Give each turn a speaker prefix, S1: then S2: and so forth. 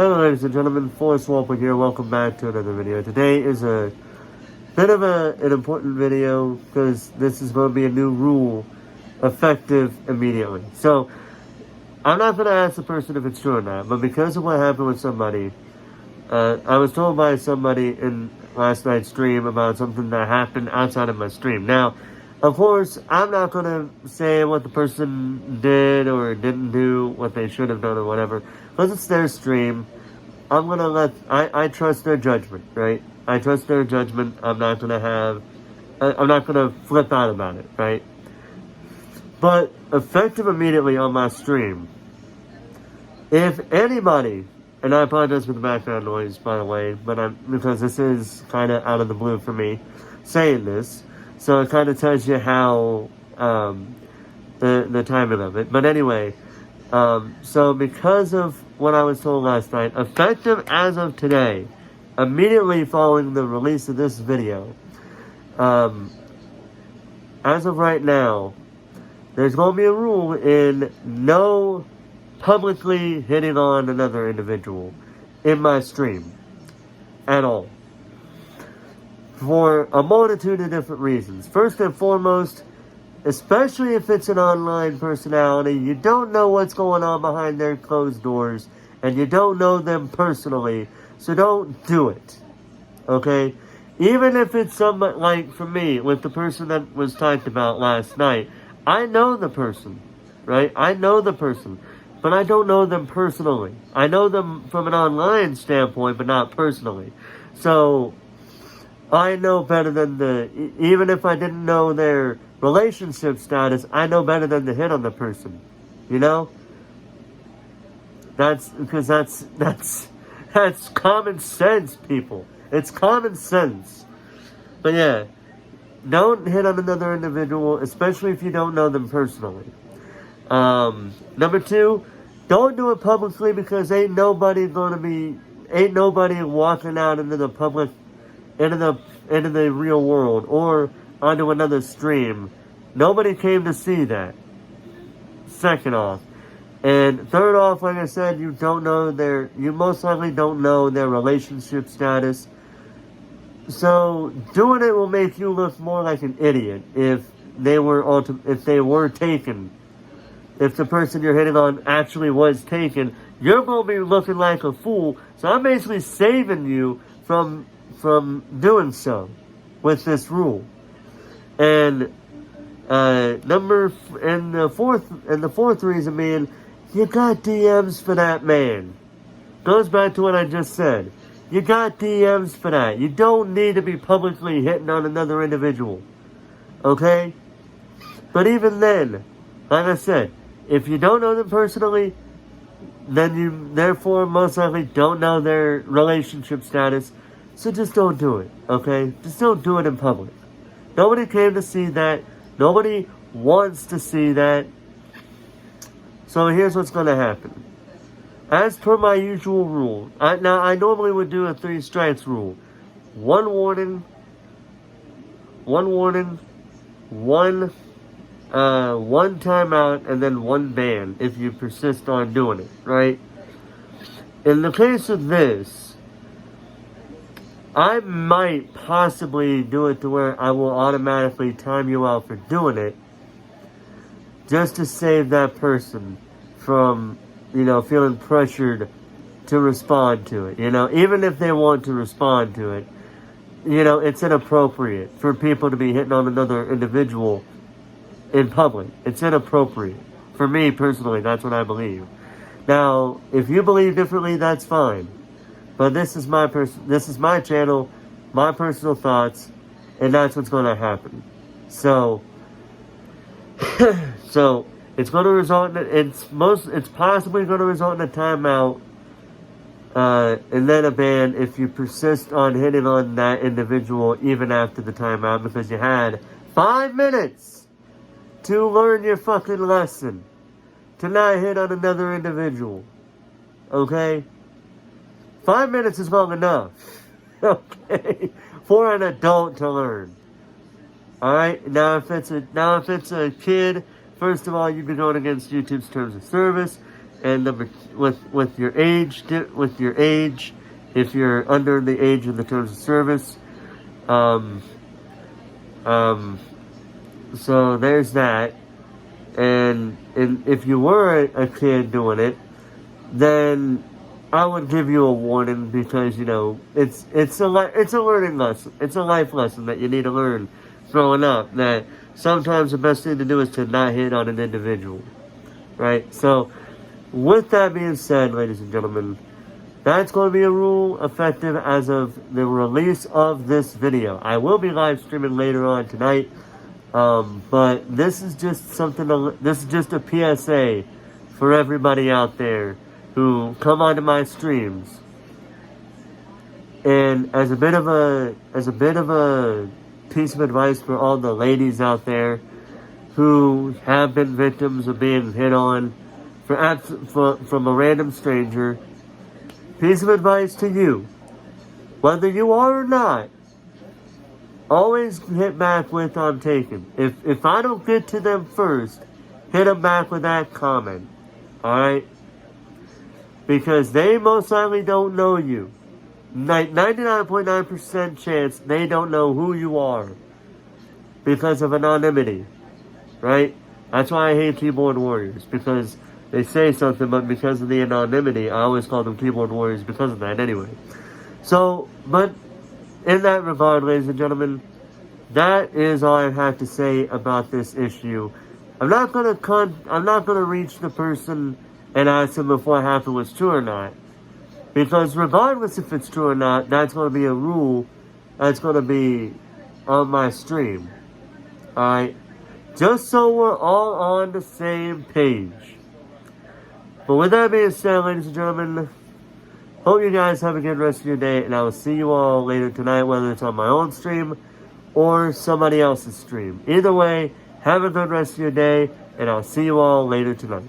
S1: Hello ladies and gentlemen, Forrest Walper here, welcome back to another video. Today is a bit of an important video because this is going to be a new rule effective immediately. So, I'm not going to ask the person if it's true or not, but because of what happened with somebody, I was told by somebody in last night's stream about something that happened outside of my stream. Now, of course, I'm not going to say what the person did or didn't do, what they should have done or whatever, because it's their stream. I'm going to I trust their judgment, right? I trust their judgment. I'm not going to flip out about it, right? But effective immediately on my stream, if anybody, and I apologize for the background noise, by the way, because this is kind of out of the blue for me saying this, so it kind of tells you how the timing of it. But anyway, so because of what I was told last night, effective as of today, immediately following the release of this video, as of right now, there's going to be a rule in no publicly hitting on another individual in my stream at all. For a multitude of different reasons. First and foremost, especially if it's an online personality, you don't know what's going on behind their closed doors, and you don't know them personally, so don't do it. Okay? Even if it's somebody, like for me, with the person that was talked about last night, I know the person, right? I know the person, but I don't know them personally. I know them from an online standpoint, but not personally. So, I know better than even if I didn't know their relationship status, I know better than to hit on the person. You know? That's common sense, people. It's common sense. But yeah, don't hit on another individual, especially if you don't know them personally. Number two, don't do it publicly because ain't nobody walking out into the public, into the real world or onto another stream. Nobody came to see that. Second off. And third off, like I said, you most likely don't know their relationship status. So doing it will make you look more like an idiot if they were taken. If the person you're hitting on actually was taken, you're going to be looking like a fool. So I'm basically saving you from doing so with this rule. And the fourth reason being, you got DMs for that man. Goes back to what I just said. You got DMs for that. You don't need to be publicly hitting on another individual. Okay? But even then, like I said, if you don't know them personally, then you therefore most likely don't know their relationship status. So just don't do it, okay? Just don't do it in public. Nobody came to see that. Nobody wants to see that. So here's what's going to happen. As per my usual rule, I normally would do a 3 strikes rule. One warning, one timeout, and then one ban if you persist on doing it, right? In the case of this, I might possibly do it to where I will automatically time you out for doing it, just to save that person from, feeling pressured to respond to it. Even if they want to respond to it, it's inappropriate for people to be hitting on another individual in public. It's inappropriate. For me, personally, that's what I believe. Now, if you believe differently, that's fine. But this is my channel, my personal thoughts, and that's what's going to happen. So it's going to result in it's possibly going to result in a timeout, and then a ban if you persist on hitting on that individual even after the timeout, because you had 5 minutes to learn your fucking lesson, to not hit on another individual. Okay? 5 minutes is long enough, okay, for an adult to learn. All right. Now, if it's a kid, first of all, you'd be going against YouTube's terms of service. and with your age, if you're under the age of the terms of service. So there's that. And if you were a kid doing it, then I would give you a warning, because it's a learning lesson. It's a life lesson that you need to learn growing up, that sometimes the best thing to do is to not hit on an individual, right? So with that being said, ladies and gentlemen, that's going to be a rule effective as of the release of this video. I will be live streaming later on tonight, but this is just this is just a PSA for everybody out there who come onto my streams. And as a bit of a piece of advice for all the ladies out there who have been victims of being hit on from a random stranger, piece of advice to you: whether you are or not, always hit back with "I'm taken." If I don't get to them first, hit them back with that comment. Alright? Because they most likely don't know you. 99.9% chance they don't know who you are, because of anonymity. Right? That's why I hate keyboard warriors, because they say something, but because of the anonymity, I always call them keyboard warriors because of that anyway. So, but in that regard, ladies and gentlemen, that is all I have to say about this issue. I'm not gonna reach the person and ask them if what happened was true or not, because regardless if it's true or not, that's gonna be a rule that's gonna be on my stream. Alright? Just so we're all on the same page. But with that being said, ladies and gentlemen, hope you guys have a good rest of your day, and I will see you all later tonight, whether it's on my own stream or somebody else's stream. Either way, have a good rest of your day, and I'll see you all later tonight.